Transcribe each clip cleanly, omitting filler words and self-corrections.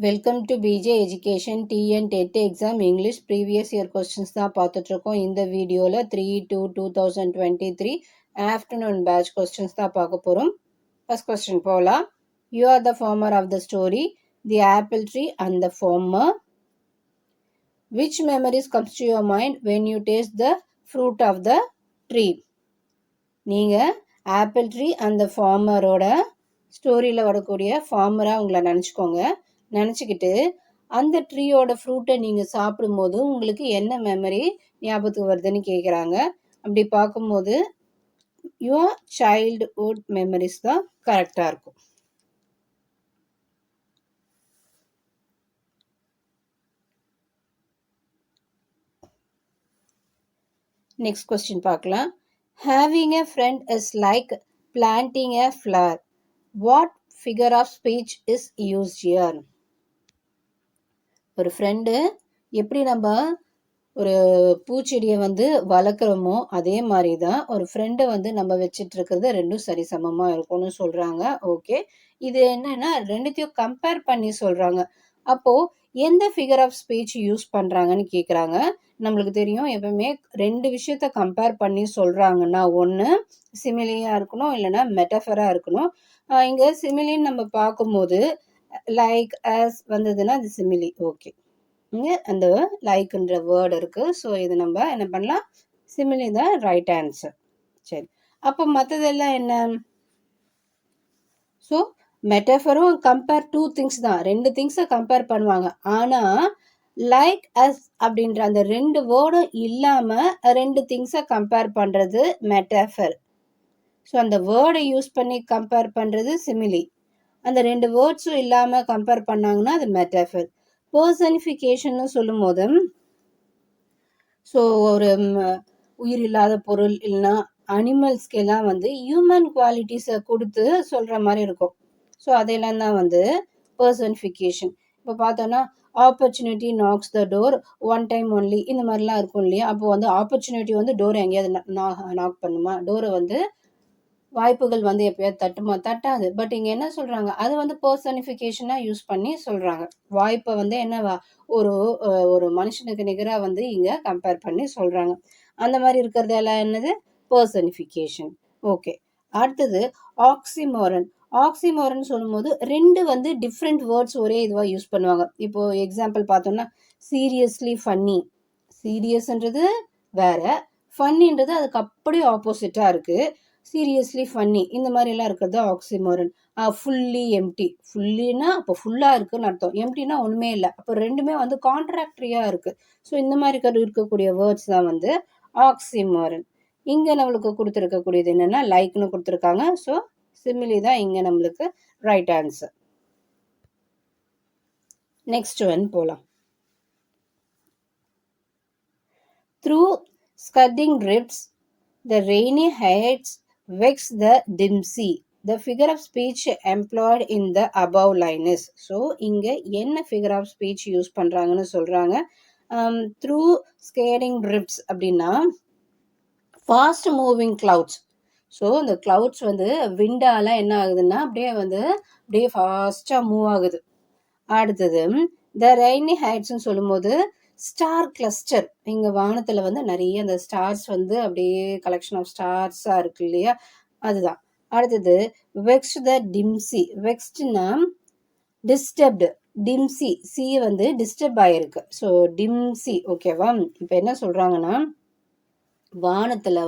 Welcome to PJ education TN TET exam English previous year questions தான் பார்த்துட்ருக்கோம். இந்த வீடியோவில் 3/2/2023 ஆஃப்டர்நூன் பேட்ச் கொஸ்டின்ஸ் தான் பார்க்க போகிறோம். ஃபர்ஸ்ட் கொஸ்டின் போகலாம். You are the farmer of the story the apple tree and the farmer. Which memories comes to your mind when you taste the fruit of the tree? நீங்கள் apple tree அந்த ஃபார்மரோட ஸ்டோரியில் வரக்கூடிய ஃபார்மராக உங்களை நினச்சிக்கோங்க. நினச்சிக்கிட்டு அந்த ட்ரீயோட ஃப்ரூட்டை நீங்கள் சாப்பிடும்போது உங்களுக்கு என்ன மெமரி ஞாபகத்துக்கு வருதுன்னு கேட்குறாங்க. அப்படி பார்க்கும்போது யுவர் சைல்டுஹுட் மெமரிஸ் தான் கரெக்டாக இருக்கும். நெக்ஸ்ட் கொஸ்டின் பார்க்கலாம். Having a friend is like planting a flower. What figure of speech is used here? ஒரு ஃப்ரெண்டு எப்படி நம்ம ஒரு பூச்செடியை வளர்க்குறோமோ அதே மாதிரி தான் ஒரு ஃப்ரெண்டை நம்ம வச்சுட்டு இருக்கிறது ரெண்டும் சரிசமமாக இருக்கும்னு சொல்கிறாங்க. ஓகே, இது என்னன்னா ரெண்டுத்தையும் கம்பேர் பண்ணி சொல்கிறாங்க. அப்போது எந்த ஃபிகர் ஆஃப் ஸ்பீச் யூஸ் பண்ணுறாங்கன்னு கேட்குறாங்க. நம்மளுக்கு தெரியும் எப்பவுமே ரெண்டு விஷயத்த கம்பேர் பண்ணி சொல்கிறாங்கன்னா ஒன்று சிமிலியாக இருக்கணும், இல்லைன்னா மெட்டஃபராக இருக்கணும். இங்கே சிமிலின்னு நம்ம பார்க்கும்போது லைக் அஸ் வந்ததுன்னா அது சிமிலி. ஓகே, இங்கே அந்த லைக்ன்ற வேர்டு இருக்குது. ஸோ இது நம்ம என்ன பண்ணலாம், சிமிலி தான் ரைட் ஆன்சர். சரி, அப்போ மற்றதெல்லாம் என்ன? ஸோ மெட்டஃபரும் கம்பேர் டூ திங்ஸ் தான், ரெண்டு திங்ஸை கம்பேர் பண்ணுவாங்க. ஆனால் லைக் அஸ் அப்படின்ற அந்த ரெண்டு வேர்டும் இல்லாமல் ரெண்டு திங்ஸை கம்பேர் பண்ணுறது மெட்டஃபர். ஸோ அந்த வேர்டை யூஸ் பண்ணி கம்பேர் பண்ணுறது சிமிலி. அந்த ரெண்டு வேர்ட்ஸும் இல்லாமல் கம்பேர் பண்ணாங்கன்னா அது மெட்டஃபர். பர்சனிஃபிகேஷன் சொல்லும் போது ஸோ ஒரு உயிர் இல்லாத பொருள் இல்லைன்னா அனிமல்ஸ்க்கெல்லாம் ஹியூமன் குவாலிட்டிஸை கொடுத்து சொல்கிற மாதிரி இருக்கும். ஸோ அதெல்லாம் தான் பர்சனிஃபிகேஷன். இப்போ பார்த்தோன்னா opportunity knocks the door one time only, இந்த மாதிரிலாம் இருக்கும் இல்லையா? அப்போ ஆப்பர்ச்சுனிட்டி டோரை எங்கேயாவது நாக் பண்ணுமா? டோரை வாய்ப்புகள் எப்பயாவது தட்டுமா? தட்டாது. பட் இங்கே என்ன சொல்கிறாங்க, அது பர்சனிஃபிகேஷனாக யூஸ் பண்ணி சொல்கிறாங்க. வாய்ப்பை என்னவா ஒரு ஒரு மனுஷனுக்கு நிகராக இங்கே கம்பேர் பண்ணி சொல்கிறாங்க. அந்த மாதிரி இருக்கிறதெல்லாம் என்னது பர்சனிஃபிகேஷன். ஓகே, அடுத்தது ஆக்சிமோரன். ஆக்சிமோரன் சொல்லும்போது ரெண்டு டிஃப்ரெண்ட் வேர்ட்ஸ் ஒரே இதுவாக யூஸ் பண்ணுவாங்க. இப்போ எக்ஸாம்பிள் பார்த்தோம்னா சீரியஸ்லி ஃபன்னி. சீரியஸ்ன்றது வேற, ஃபன்னின்றது அதுக்கு அப்படியே ஆப்போசிட்டாக இருக்குது. சீரியஸ்லி ஃபன்னி இந்த மாதிரிலாம் இருக்கிறது ஆக்சிமோரன். Fully empty. ஃபுல்லினா அப்போ ஃபுல்லாக இருக்குன்னு அர்த்தம், எம்டினா ஒன்றுமே இல்லை. அப்போ ரெண்டுமே கான்ட்ராக்டரியாக இருக்குது. ஸோ இந்த மாதிரி இருக்கக்கூடிய வேர்ட்ஸ் தான் ஆக்சிமோரன். இங்கே நம்மளுக்கு கொடுத்துருக்கக்கூடியது என்னென்னா லைக்னு கொடுத்துருக்காங்க. ஸோ சிமிலி தான் இங்கே நம்மளுக்கு ரைட் ஆன்சர். நெக்ஸ்ட் ஒன் போகலாம். Through scudding drifts the rainy heights vex the dim sea. The figure of speech employed in the above line is. So இங்க என்ன figure of speech யூஸ் பண்றாங்கன்னு சொல்றாங்க. through scaring drifts அப்படின்னா fast moving clouds. So இந்த clouds விண்டால என்ன ஆகுதுன்னா அப்படியே ஃபாஸ்ட்டாக மூவ் ஆகுது. அடுத்தது த ரெய்னி ஹைட்ஸ்ன்னு சொல்லும்போது ஸ்டார் கிளஸ்டர். இங்கே வானத்தில் நிறைய அந்த ஸ்டார்ஸ் அப்படியே கலெக்ஷன் ஆஃப் ஸ்டார்ஸாக இருக்கு இல்லையா, அதுதான். அடுத்தது வெக்ஸ்ட் த டிம்சி. வெக்ஸ்ட்னா டிஸ்டர்ப்டு. டிம்சி சி டிஸ்டர்ப் ஆகிருக்கு. ஸோ டிம்சி. ஓகேவா? இப்போ என்ன சொல்கிறாங்கன்னா வானத்தில்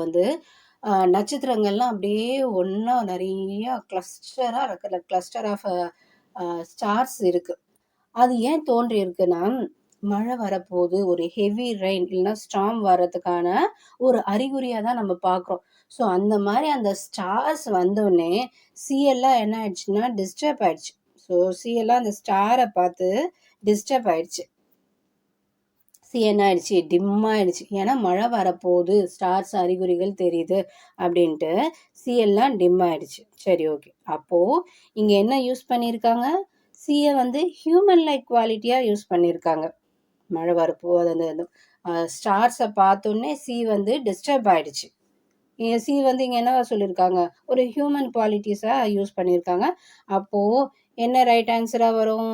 நட்சத்திரங்கள்லாம் அப்படியே ஒன்றா நிறைய கிளஸ்டராக இருக்கிற கிளஸ்டர் ஆஃப் ஸ்டார்ஸ் இருக்குது. அது ஏன் தோன்றி இருக்குன்னா மழை வரப்போகுது, ஒரு ஹெவி ரெயின் இல்லைன்னா ஸ்டார்ம் வர்றதுக்கான ஒரு அறிகுறியாக தான் நம்ம பார்க்குறோம். ஸோ அந்த மாதிரி அந்த ஸ்டார்ஸ் வந்தோடனே சிஎல்லாம் என்ன ஆயிடுச்சுன்னா டிஸ்டர்ப் ஆயிடுச்சு. ஸோ சிஎல்லாம் அந்த ஸ்டாரை பார்த்து டிஸ்டர்ப் ஆயிடுச்சு. சி என்ன ஆயிடுச்சு, டிம் ஆயிடுச்சு. ஏன்னா மழை வரப்போகுது, ஸ்டார்ஸ் அறிகுறிகள் தெரியுது அப்படின்ட்டு சிஎல்லாம் டிம் ஆயிடுச்சு. சரி, ஓகே. அப்போது இங்கே என்ன யூஸ் பண்ணியிருக்காங்க, சியை ஹியூமன் லைக் குவாலிட்டியாக யூஸ் பண்ணியிருக்காங்க. மழை வரப்போ அந்த ஸ்டார்ஸை பார்த்தோன்னே சி டிஸ்டர்ப் ஆயிடுச்சு. சி இங்கே என்னவா சொல்லியிருக்காங்க, ஒரு ஹியூமன் குவாலிட்டிஸாக யூஸ் பண்ணியிருக்காங்க. அப்போது என்ன ரைட் ஆன்சராக வரும்,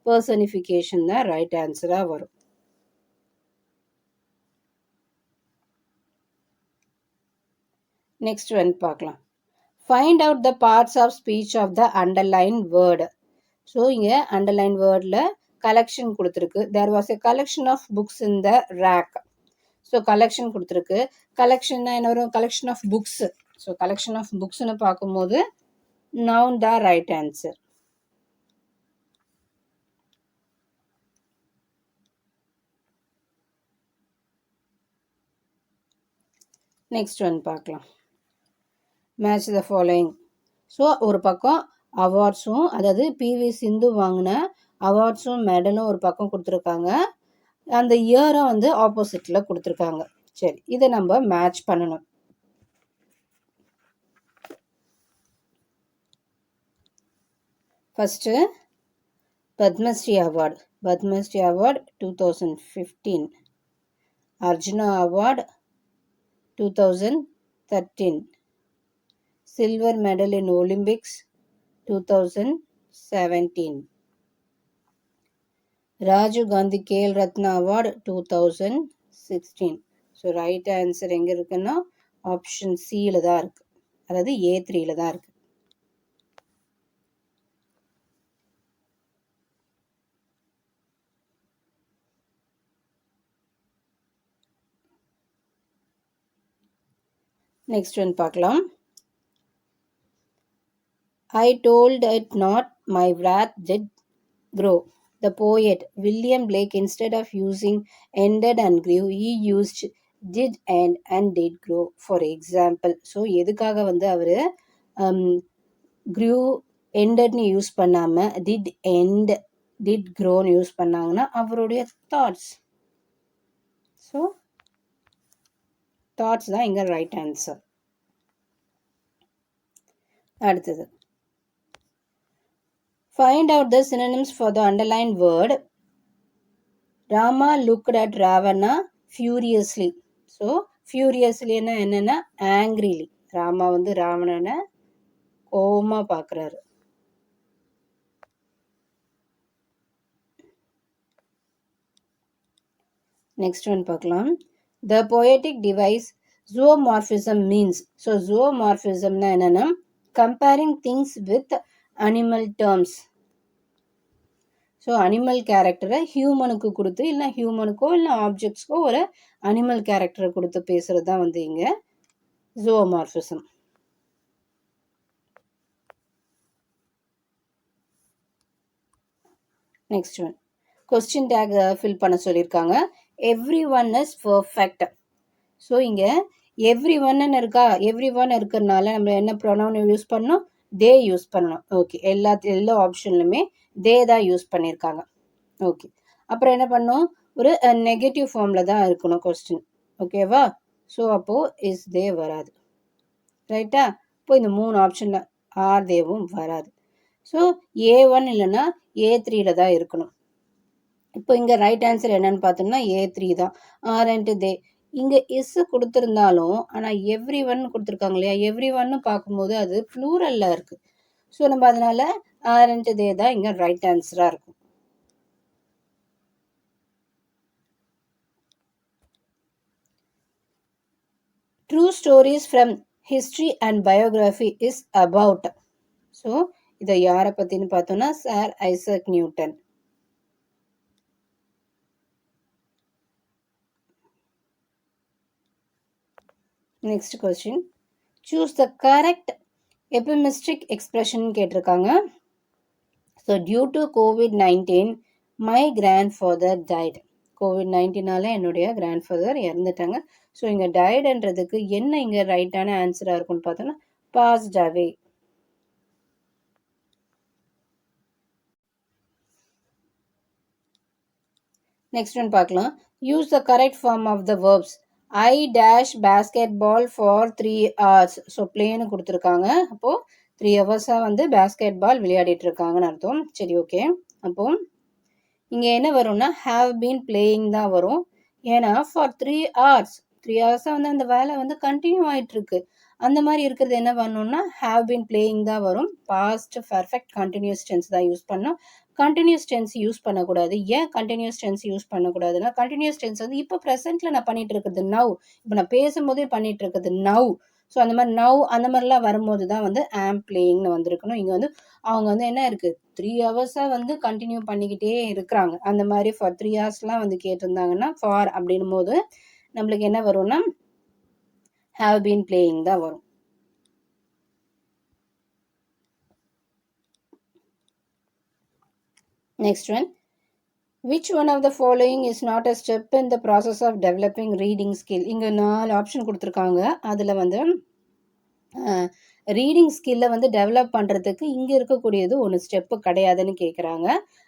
பர்சனிஃபிகேஷன் தான் ரைட் ஆன்சராக வரும். நெக்ஸ்ட் ஒன் பார்க்கலாம். Find out the parts of speech of the underline word. So இங்கே அண்டர்லைன் வேர்டில் கலெக்ஷன் கொடுத்துருக்கு. There was a collection of books in the rack. So collection கொடுத்துருக்கு. கலெக்ஷன்னா என்ன வரும்? Collection of books. So collection of புக்ஸ்னு பார்க்கும்போது noun the right answer. Next one பார்க்கலாம். Match the following. ஸோ ஒரு பக்கம் அவார்ட்ஸும், அதாவது பிவி சிந்து வாங்கின அவார்ட்ஸும் மெடலும் ஒரு பக்கம் கொடுத்துருக்காங்க. அந்த இயரும் வந்து ஆப்போசிட்டில் கொடுத்துருக்காங்க. சரி, இதை நம்ம மேட்ச் பண்ணணும். First Padmashri award. Padmashri award 2015. Arjuna award 2013. Silver medal in Olympics 2017. Rajiv Gandhi Khel Ratna Award 2016. So right answer எங்கே இருக்குன்னா ஆப்ஷன் சியில் தான் இருக்கு, அதாவது A3ல தான் இருக்கு. நெக்ஸ்ட் ஒன் பார்க்கலாம். I told it not, my wrath did grow. The poet William Blake, instead of using ended and grew, he used did and did grow. For example, so எதுக்காக வந்து அவர் grew endedனு யூஸ் பண்ணாமல் did end did growன்னு use பண்ணாங்கன்னா அவருடைய thoughts. So thoughts தான் இங்கே right answer. அடுத்தது, find out the synonyms for the underlined word. Rama looked at Ravana furiously. So furiously என்னன்னா angrily. Rama வந்து ராவணனை கோபமாக பார்க்குறாரு. நெக்ஸ்ட் ஒன் பார்க்கலாம். The poetic device zoomorphism means. So zoomorphismனா என்னன்னா comparing things with animal terms. So animal கேரக்டரை ஹியூமனுக்கு கொடுத்து, இல்லை ஹியூமனுக்கோ இல்லை ஆப்ஜெக்ட்ஸ்க்கோ ஒரு அனிமல் கேரக்டரை கொடுத்து பேசுறது தான் வந்து இங்கே zoomorphism. Next one, question tag fill பண்ண சொல்லியிருக்காங்க. Every one is perfect. So இங்கே எவ்ரி ஒன்னு இருக்கா, எவ்ரி ஒன் இருக்கிறதுனால நம்ம என்ன ப்ரொனவுன் யூஸ் பண்ணணும்? தே யூஸ் பண்ணணும். ஓகே, எல்லா ஆப்ஷன்லுமே தே தான் யூஸ் பண்ணியிருக்காங்க. ஓகே, அப்புறம் என்ன பண்ணோம்? ஒரு நெகட்டிவ் ஃபார்மில் தான் இருக்கணும் கொஸ்டின். ஓகேவா? ஸோ அப்போது இஸ் தே வராது. ரைட்டா? இப்போ இந்த 3 ஆப்ஷனில் ஆர் தேவும் வராது. ஸோ A1 இல்லைன்னா A3ல தான் இருக்கணும். இப்போ இங்கே ரைட் ஆன்சர் என்னன்னு பார்த்தோம்னா A3 தான். Are and they. இங்கே இஸ் கொடுத்துருந்தாலும் ஆனால் எவ்ரி ஒன் கொடுத்துருக்காங்க இல்லையா? எவ்ரி ஒன்னு பார்க்கும்போது அது ப்ளூரலில் இருக்குது. ஸோ நம்ம அதனால ஆர் அண்ட் தே தான் இங்கே ரைட் ஆன்சராக இருக்கும். True stories from history and biography is about. So இதை யாரை பற்றின்னு பார்த்தோம்னா sir Isaac Newton. Next question, choose the correct euphemistic expression கேட்டிருக்காங்க. So due to COVID-19 my grandfather died. COVID-19னால என்னுடைய கிராண்ட்ஃபாதர் இறந்துட்டாங்க. ஸோ இங்கே டைடுன்றதுக்கு என்ன இங்கே ரைட்டான ஆன்சராக இருக்கும்னு பார்த்தோன்னா பாஸ்ட் அவே. நெக்ஸ்ட் ஒன் பார்க்கலாம். Use the correct form of the verbs. I dash basketball for 3 hours. So பிளேன்னு கொடுத்துருக்காங்க. அப்போது 3 ஹவர்ஸாக வந்து பேஸ்கெட் பால் விளையாடிட்டு இருக்காங்கன்னு அர்த்தம். சரி, ஓகே. அப்போ இங்கே என்ன வரும்னா ஹாவ் பீன் பிளேயிங் தான் வரும். ஏன்னா ஃபார் 3 hours 3 ஹவர்ஸாக வந்து அந்த வேலை வந்து கண்டினியூ ஆகிட்டு இருக்கு. அந்த மாதிரி இருக்கிறது என்ன பண்ணணும்னா ஹாவ் பீன் பிளேயிங் தான் வரும். பாஸ்ட் பர்ஃபெக்ட் கண்டினியூஸ் டென்ஸ் தான் யூஸ் பண்ணோம். கண்டினியூஸ் டென்ஸ் யூஸ் பண்ணக்கூடாது. ஏன் கண்டினியூஸ் டென்ஸ் யூஸ் பண்ணக்கூடாதுன்னா, கண்டினியூஸ் டென்ஸ் வந்து இப்போ ப்ரெசென்ட்ல நான் பண்ணிட்டு இருக்கிறது நவ். இப்போ நான் பேசும்போதே பண்ணிட்டு இருக்கிறது நவ். ஸோ அந்த மாதிரி நவ் அந்த மாதிரிலாம் வரும்போது தான் வந்து ஆம் பிளேயிங்னு வந்திருக்கணும். இங்கே வந்து அவங்க வந்து என்ன இருக்கு 3 ஹவர்ஸாக வந்து கண்டினியூ பண்ணிக்கிட்டே இருக்கிறாங்க. அந்த மாதிரி ஃபார் 3 ஹவர்ஸ்லாம் வந்து கேட்டிருந்தாங்கன்னா ஃபார் அப்படின்னும் போது நம்மளுக்கு என்ன வரும்னா ஹாவ் பீன் பிளேயிங் தான் வரும். Next one. Which one of the following is not a step in the process of developing reading skill? இங்கே 4 ஆப்ஷன் கொடுத்துருக்காங்க. அதில் வந்து ரீடிங் ஸ்கில்லை வந்து டெவலப் பண்ணுறதுக்கு இங்கே இருக்கக்கூடியது ஒன்று ஸ்டெப்பு கிடையாதுன்னு கேட்குறாங்க.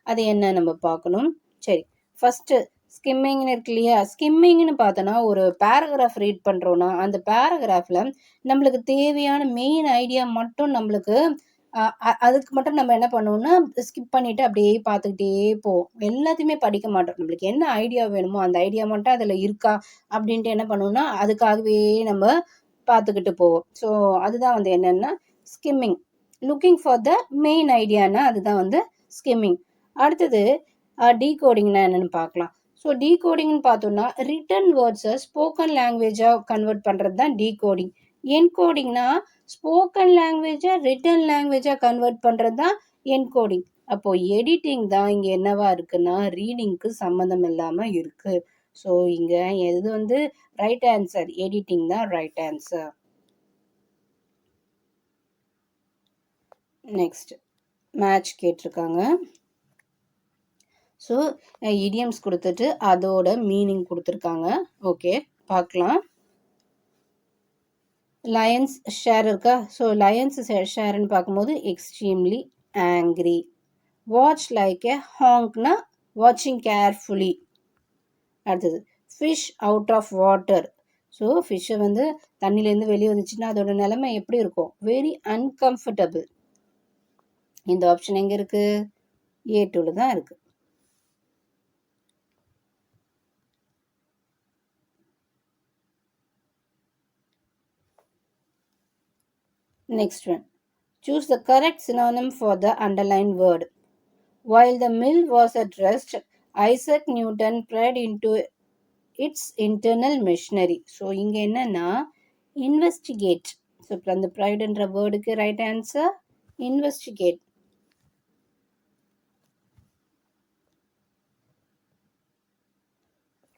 அது என்ன நம்ம பார்க்கணும். சரி, ஃபஸ்ட்டு ஸ்கிம்மிங்னு இருக்கு இல்லையா? ஸ்கிம்மிங்னு பார்த்தோன்னா ஒரு பேராகிராஃப் ரீட் பண்ணுறோன்னா அந்த பேராகிராஃபில் நம்மளுக்கு தேவையான மெயின் ஐடியா மட்டும் நம்மளுக்கு அதுக்கு மட்டும் நம்ம என்ன பண்ணுவோம்னா ஸ்கிப் பண்ணிட்டு அப்படியே பார்த்துக்கிட்டே போவோம். எல்லாத்தையுமே படிக்க மாட்டோம். நம்மளுக்கு என்ன ஐடியா வேணுமோ அந்த ஐடியா மட்டும் அதில் இருக்கா அப்படின்ட்டு என்ன பண்ணுவோம்னா அதுக்காகவே நம்ம பார்த்துக்கிட்டு போவோம். ஸோ அதுதான் வந்து என்னென்னா skimming. Looking for the main ஐடியானா அதுதான் வந்து ஸ்கிம்மிங். அடுத்தது டீகோடிங்னா என்னென்னு பார்க்கலாம். ஸோ டீகோடிங்னு பார்த்தோம்னா ரிட்டன் வேர்ட்ஸை ஸ்போக்கன் லாங்குவேஜாக கன்வெர்ட் பண்ணுறது தான் டீகோடிங். என்கோடிங்னா ஸ்போக்கன் லாங்குவேஜை ரிட்டன் லாங்குவேஜாக கன்வெர்ட் பண்ணுறது தான் என்கோடிங். அப்போது எடிட்டிங் தான் இங்கே என்னவா இருக்குன்னா ரீடிங்க்கு சம்மந்தம் இல்லாமல் இருக்குது. ஸோ இங்கே எது வந்து ரைட் ஆன்சர்? எடிட்டிங் தான் ரைட் ஆன்சர். நெக்ஸ்ட் மேட்ச் கேட்டிருக்காங்க. ஸோ இடியம்ஸ் கொடுத்துட்டு அதோட மீனிங் கொடுத்துருக்காங்க. ஓகே பார்க்கலாம். லயன்ஸ் ஷேர் இருக்கா? ஸோ லயன்ஸ் ஷேர்னு பார்க்கும்போது extremely angry. Watch like a ஹாங்க்னா வாட்சிங் கேர்ஃபுல்லி. அடுத்தது fish out of water. So ஃபிஷ்ஷை வந்து தண்ணியிலேருந்து வெளியே வந்துச்சுன்னா அதோட நிலைமை எப்படி இருக்கும்? Very uncomfortable. இந்த ஆப்ஷன் எங்கே இருக்குது? A2ல தான் இருக்குது. Next one. Choose the correct synonym for the underlined word. While the mill was at rest, Isaac Newton pried into its internal machinery. So இங்கே என்னன்னா இன்வெஸ்டிகேட். ஸோ இப்போ அந்த ப்ரைடுன்ற வேர்டுக்கு right answer investigate.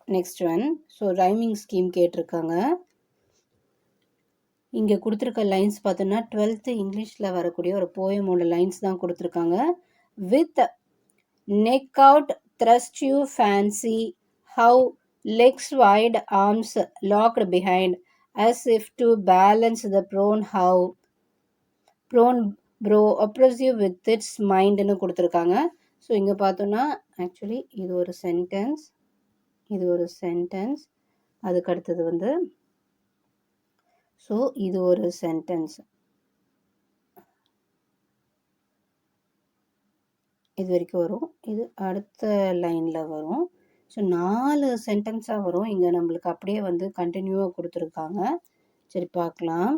Next one. So rhyming scheme கேட்டிருக்காங்க. இங்கே கொடுத்துருக்க lines பார்த்தோன்னா 12th இங்கிலீஷில் வரக்கூடிய ஒரு போயமோட லைன்ஸ் தான் கொடுத்துருக்காங்க. With neck out thrust you fancy how legs wide, arms locked behind, as if to balance the prone bro oppressive with its mindன்னு கொடுத்துருக்காங்க. ஸோ இங்கே பார்த்தோன்னா ஆக்சுவலி இது ஒரு சென்டென்ஸ், இது ஒரு சென்டென்ஸ், அதுக்கு அடுத்தது வந்து ஸோ இது ஒரு சென்டென்ஸ், இது வரைக்கும் வரும், இது அடுத்த லைனில் வரும். ஸோ 4 சென்டென்ஸாக வரும். இங்கே நம்மளுக்கு அப்படியே வந்து கண்டினியூவாக கொடுத்துருக்காங்க. சரி பார்க்கலாம்.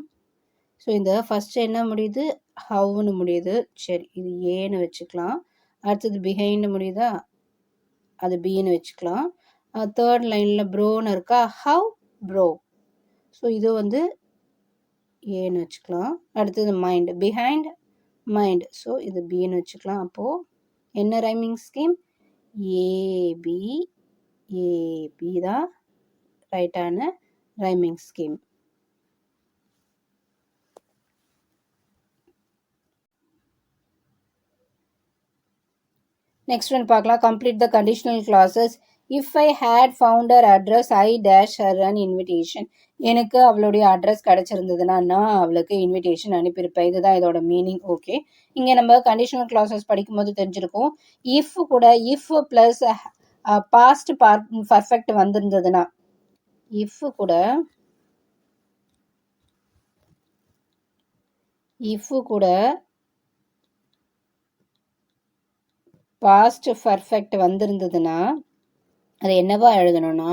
ஸோ இந்த ஃபஸ்ட்டு என்ன முடியுது? ஹவுன்னு முடியுது. சரி இது ஏன்னு வச்சுக்கலாம். அடுத்தது பிஹைண்டு முடியுதா? அது பின்னு வச்சுக்கலாம். தேர்ட் லைனில் ப்ரோன்னு இருக்கா? Have bro. ஸோ இது வந்து ஏன்னு வச்சுக்கலாம். அடுத்தது மைண்ட், பிஹைண்ட் மைண்ட். ஸோ இது பின்னு வச்சுக்கலாம். அப்போது என்ன ரைமிங் ஸ்கீம்? ஏபி. ஏபி தான் ரைட்டான ரைமிங் ஸ்கீம். நெக்ஸ்ட் ஒன் பார்க்கலாம். Complete the conditional clauses. If I had found her address I dash her an invitation. எனக்கு அவளுடைய அட்ரஸ் கிடச்சிருந்ததுன்னா நான் அவளுக்கு இன்விடேஷன் அனுப்பியிருப்பேன். இதுதான் இதோட மீனிங். ஓகே, இங்கே நம்ம கண்டிஷனல் கிளாஸஸ் படிக்கும்போது தெரிஞ்சிருக்கோம். இஃப் கூட இஃப் ப்ளஸ் பாஸ்ட் பர்ஃபெக்ட் வந்திருந்ததுன்னா, இஃப் கூட பாஸ்ட் பர்ஃபெக்ட் வந்திருந்ததுன்னா அது என்னவா எழுதணும்னா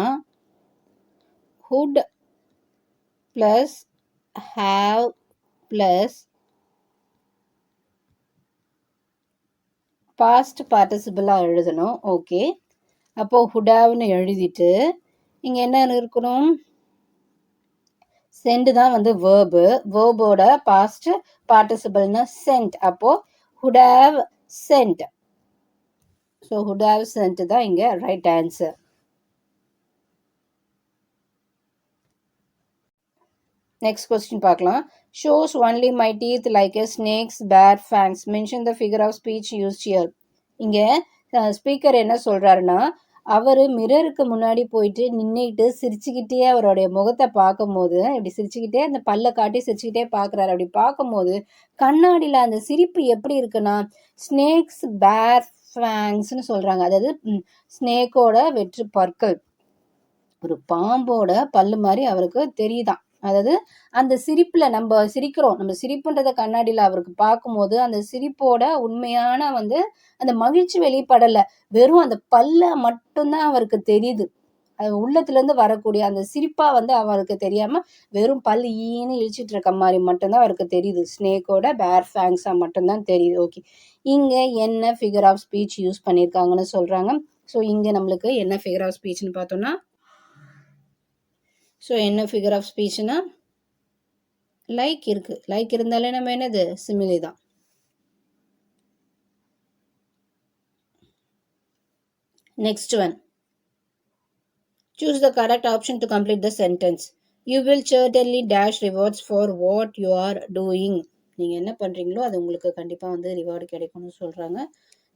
would plus have plus past பார்ட்டிசிபிளாக எழுதணும். ஓகே, அப்போது ஹுடாவ்னு எழுதிட்டு இங்கே என்ன இருக்கணும், சென்ட் தான் வந்து வேர்பு. வேர்போட பாஸ்ட் பார்ட்டிசிபிள்னா சென்ட். அப்போது would have sent. So would have sent தான் இங்கே ரைட் ஆன்சர். நெக்ஸ்ட் கொஸ்டின் பார்க்கலாம். Shows only my teeth like a snake's bare fangs mention the figure of speech used here. இங்கே ஸ்பீக்கர் என்ன சொல்கிறாருன்னா, அவர் மிரருக்கு முன்னாடி போயிட்டு நின்றுட்டு சிரிச்சுக்கிட்டே அவருடைய முகத்தை பார்க்கும்போது, இப்படி சிரிச்சுக்கிட்டே அந்த பல்லை காட்டி சிரிச்சுக்கிட்டே பார்க்குறாரு. அப்படி பார்க்கும்போது கண்ணாடியில் அந்த சிரிப்பு எப்படி இருக்குன்னா, ஸ்னேக்ஸ் பேர் ஃபேங்ஸ்னு சொல்கிறாங்க. அதாவது ஸ்னேக்கோட வெற்று பற்கள், ஒரு பாம்போட பல்லு மாதிரி அவருக்கு தெரியுதான். அதாவது அந்த சிரிப்பில் நம்ம சிரிக்கிறோம், நம்ம சிரிப்புன்றதை கண்ணாடியில் அவருக்கு பார்க்கும்போது அந்த சிரிப்போட உண்மையான வந்து அந்த மகிழ்ச்சி வெளிப்படலை, வெறும் அந்த பல்ல மட்டும்தான் அவருக்கு தெரியுது. அது உள்ளத்துலேருந்து வரக்கூடிய அந்த சிரிப்பாக வந்து அவருக்கு தெரியாமல் வெறும் பல் ஈன்னு இழிச்சிட்டு இருக்க மாதிரி மட்டும்தான் அவருக்கு தெரியுது. ஸ்னேக்கோட பேர் ஃபேங்ஸாக மட்டும்தான் தெரியுது. ஓகே, இங்கே என்ன ஃபிகர் ஆஃப் ஸ்பீச் யூஸ் பண்ணியிருக்காங்கன்னு சொல்கிறாங்க. ஸோ இங்கே நம்மளுக்கு என்ன ஃபிகர் ஆஃப் ஸ்பீச்னு பார்த்தோம்னா, ஸோ என்ன ஃபிகர் ஆஃப் ஸ்பீச்னா லைக் இருக்கு. லைக் இருந்தாலே நம்ம என்னது சிமிலி தான். Next one, choose the correct option to complete the sentence. You will certainly dash rewards for what you are doing. நீங்கள் என்ன பண்ணுறீங்களோ அது உங்களுக்கு கண்டிப்பாக வந்து ரிவார்டு கிடைக்கும்னு சொல்கிறாங்க.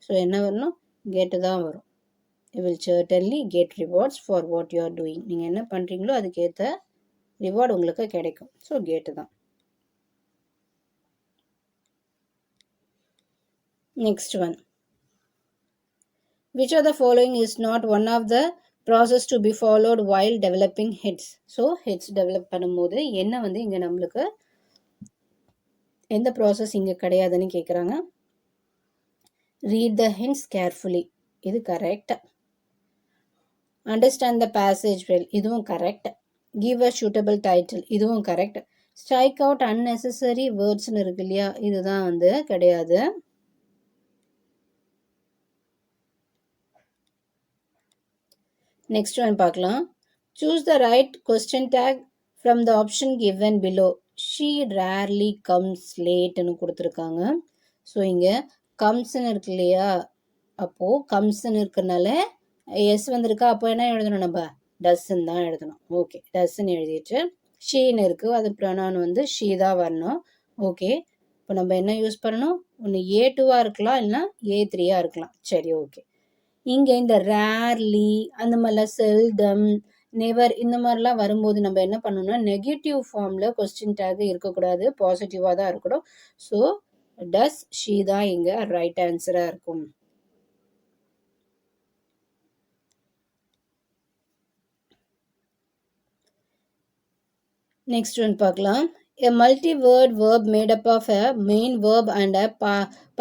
ஸோ என்ன வரணும், கெட்டு தான் வரும். You will certainly get rewards for what you are doing. நீங்கள் என்ன பண்ணுறீங்களோ அதுக்கேற்ற ரிவார்டு உங்களுக்கு கிடைக்கும். ஸோ கெட்டு தான். Next one, which of the following is not one of the process to be followed while developing hits. So hits develop பண்ணும்போது என்ன வந்து இங்கே நம்மளுக்கு எந்த ப்ராசஸ் இங்கே கிடையாதுன்னு கேட்குறாங்க. ரீட் த ஹிண்ட்ஸ் கேர்ஃபுல்லி, இது correct. Understand the passage well, இதுவும் correct. Give a suitable title, இதுவும் கரெக்ட். ஸ்ட்ரைக் அவுட் அன்னெசரி வேர்ட்ஸ்னு இருக்கு இல்லையா, இதுதான் வந்து கிடையாது. நெக்ஸ்ட் ஒன் பார்க்கலாம். Choose the right question tag from the option given below. She rarely comes லேட்னு கொடுத்துருக்காங்க. ஸோ இங்கே கம்ஸ்ன்னு இருக்கு இல்லையா, அப்போது கம்ஸ்ன்னு இருக்கிறனால எஸ் வந்திருக்கா, அப்போ என்ன எழுதணும், நம்ம டஸ்ன்னு தான் எழுதணும். ஓகே, டஸ்ன்னு எழுதிட்டு ஷீன்னு இருக்குது, அது ப்ரொனவுன் வந்து ஷீ தான் வரணும். ஓகே, இப்போ நம்ம என்ன யூஸ் பண்ணணும், ஒன்று A2 இருக்கலாம், இல்லைனா A3 இருக்கலாம். சரி, ஓகே. இங்கே இந்த ரேர்லி அந்த மாதிரிலாம், செல்டம், நெவர் இந்த மாதிரிலாம் வரும்போது நம்ம என்ன பண்ணணும்னா நெகட்டிவ் ஃபார்மில் கொஸ்டின் டேக் இருக்கக்கூடாது, பாசிட்டிவாக தான் இருக்கணும். ஸோ டஸ் ஷீ தான் இங்கே ரைட் ஆன்சராக இருக்கும். நெக்ஸ்ட் ஒன் பார்க்கலாம். A multi-word verb made up of a main verb and a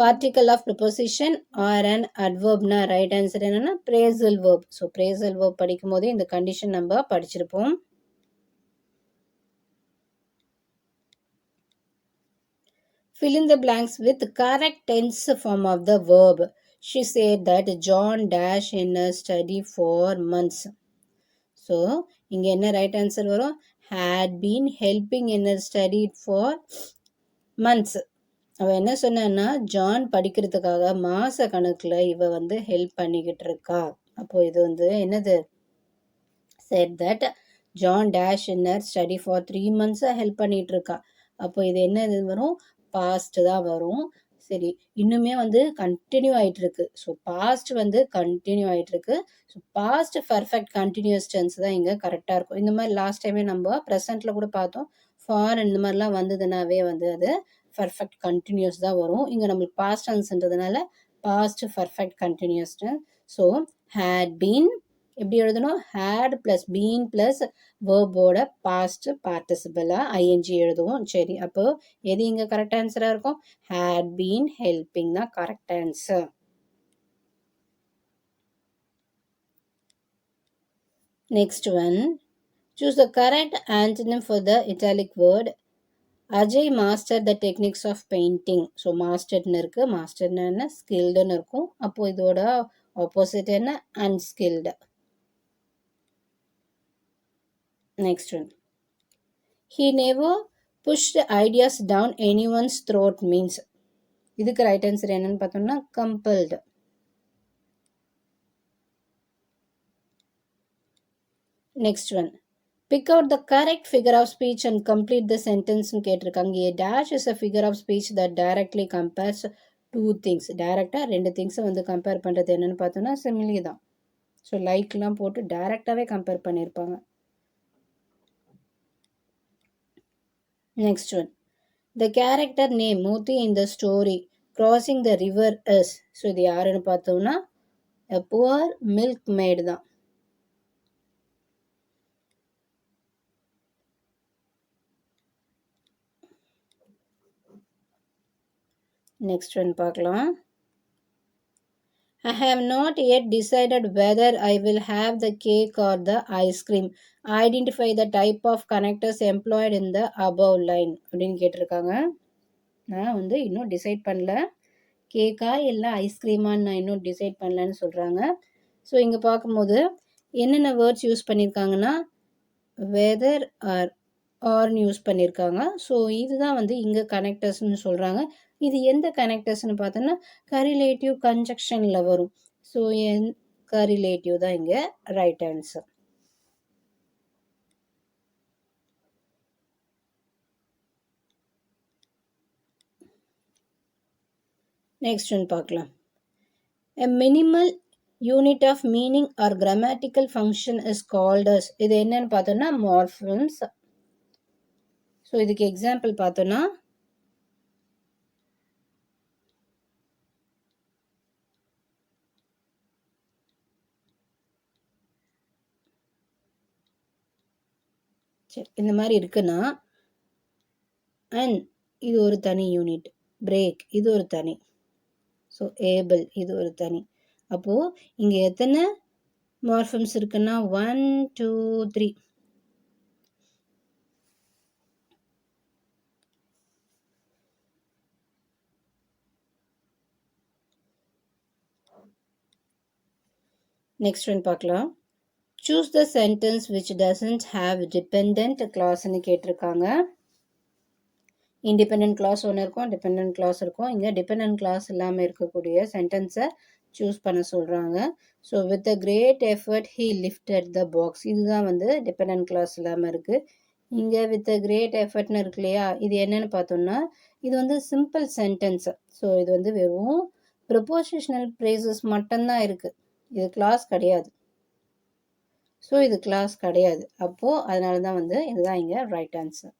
particle of preposition or an adverb. na right answer என்னன்னா phrasal verb. So phrasal verb படிக்கும் போது இந்த condition நம்ம படிச்சிருப்போம். Fill in the blanks with correct tense form of the verb. She said that John dash in a study for months. So இங்கே என்ன right answer வரும், had been helping in her study for months. அவள் என்ன சொன்னான்னா, John படிக்கிறதுக்காக மாத கணக்கில் இவ வந்து ஹெல்ப் பண்ணிக்கிட்டு இருக்கா. அப்போது இது வந்து என்னது, said that John dash in her study for 3 months help பண்ணிகிட்டு இருக்கா. அப்போ இது என்ன இது வரும், பாஸ்ட் தான் வரும். சரி, இன்னுமே வந்து கண்டினியூ ஆகிட்டு இருக்கு. ஸோ பாஸ்ட் வந்து கண்டினியூ ஆகிட்டு இருக்கு. So past perfect continuous tense தான் இங்கே கரெக்டாக இருக்கும். இந்த மாதிரி லாஸ்ட் டைமே நம்ம ப்ரெசென்ட்டில் கூட பார்த்தோம். ஃபார் இந்த மாதிரிலாம் வந்ததுனாவே வந்து அது பர்ஃபெக்ட் கண்டினியூஸ் தான் வரும். இங்கே நம்மளுக்கு பாஸ்ட் டென்ஸ்ன்றதுனால past perfect continuous tense. So had been எப்படி எழுதணும், ஹேட் ப்ளஸ் பீன் ப்ளஸ் வேர்போட பாஸ்ட் பார்ட்டிசிபிளாக ஐஎன்ஜி எழுதுவோம். சரி, அப்போ எது இங்கே கரெக்ட் ஆன்சராக இருக்கும், ஹேட் பீன் ஹெல்பிங் தான் correct answer. Next one, choose the correct antonym for the italic word. Ajay master the techniques of painting. So மாஸ்டர்னு இருக்குது. மாஸ்டர்னு என்ன, ஸ்கில்டுன்னு இருக்கும். அப்போது இதோட ஆப்போசிட் என்ன, unskilled. Next one, he never pushed ideas down anyone's throat means. இதுக்கு ரைட் ஆன்சர் என்னன்னு பார்த்தோம்னா compelled. Next one, pick out the correct figure of speech and complete the sentence னு கேட்டிருக்காங்க. a dash is a figure of speech that directly compares two things. டைரக்டாக ரெண்டு திங்ஸை வந்து compare பண்ணுறது என்னன்னு பார்த்தோம்னா சிமிலி தான். ஸோ லைக்லாம் போட்டு டைரக்டாகவே கம்பேர் பண்ணியிருப்பாங்க. Next one, the character name Mooti in the story crossing the river is. So இது யாருன்னு பார்த்தோம்னா a poor milkmaid தான். நெக்ஸ்ட் ஒன் பார்க்கலாம். I have not yet decided whether I will have the cake or the ice cream. Identify the type of connectors employed in the above line அப்படின்னு கேட்டிருக்காங்க. நான் வந்து இன்னும் டிசைட் பண்ணல, கேக்கா இல்லை ஐஸ்கிரீமான்னு நான் இன்னும் டிசைட் பண்ணலன்னு சொல்கிறாங்க. ஸோ இங்கே பார்க்கும்போது என்னென்ன வேர்ட்ஸ் யூஸ் பண்ணியிருக்காங்கன்னா வெதர் ஆர்னு யூஸ் பண்ணியிருக்காங்க. ஸோ இதுதான் வந்து இங்கே கனெக்டர்ஸ்னு சொல்கிறாங்க. இது எந்த கனெக்டர்ஸ்னு பார்த்தோன்னா கரிலேட்டிவ் கன்ஜக்ஷனில் வரும். ஸோ கரிலேட்டிவ் தான் இங்கே ரைட் ஆன்சர். நெக்ஸ்ட் ஒன் பார்க்கலாம். A minimal unit of meaning or grammatical function is called as. இது என்னன்னு பார்த்தோன்னா மார்ஃபிம்ஸ். ஸோ இதுக்கு எக்ஸாம்பிள் பார்த்தோன்னா சரி இந்த மாதிரி இருக்குன்னா அண்ட் இது ஒரு தனி யூனிட், பிரேக் இது ஒரு தனி, ஸோ ஏபிள் இது ஒரு தனி. அப்போது இங்கே எத்தனை மார்ஃபிம்ஸ் இருக்குன்னா 1 2 3. நெக்ஸ்ட் ஒன் பார்க்கலாம். Choose the sentence which doesn't have dependent கிளாஸ்ன்னு கேட்டிருக்காங்க. இண்டிபெண்ட் கிளாஸ் ஒன்று இருக்கும், டிபெண்ட் கிளாஸ் இருக்கும். இங்கே டிபெண்ட் கிளாஸ் இல்லாமல் இருக்கக்கூடிய சென்டென்ஸை சூஸ் பண்ண சொல்கிறாங்க. So with a great effort he lifted the box. இதுதான் வந்து டிபெண்ட் கிளாஸ் இல்லாமல் இருக்குது. இங்கே வித் அ கிரேட் எஃபர்ட்னு இருக்கு இல்லையா, இது என்னன்னு பார்த்தோம்னா இது வந்து சிம்பிள் சென்டென்ஸு. ஸோ இது வந்து வெறும் ப்ரொபோசிஷனல் ப்ரேசஸ் மட்டும்தான் இருக்குது, இது கிளாஸ் கிடையாது. ஸோ இது கிளாஸ் கிடையாது. அப்போது அதனால தான் வந்து இதுதான் இங்கே ரைட் ஆன்சர்.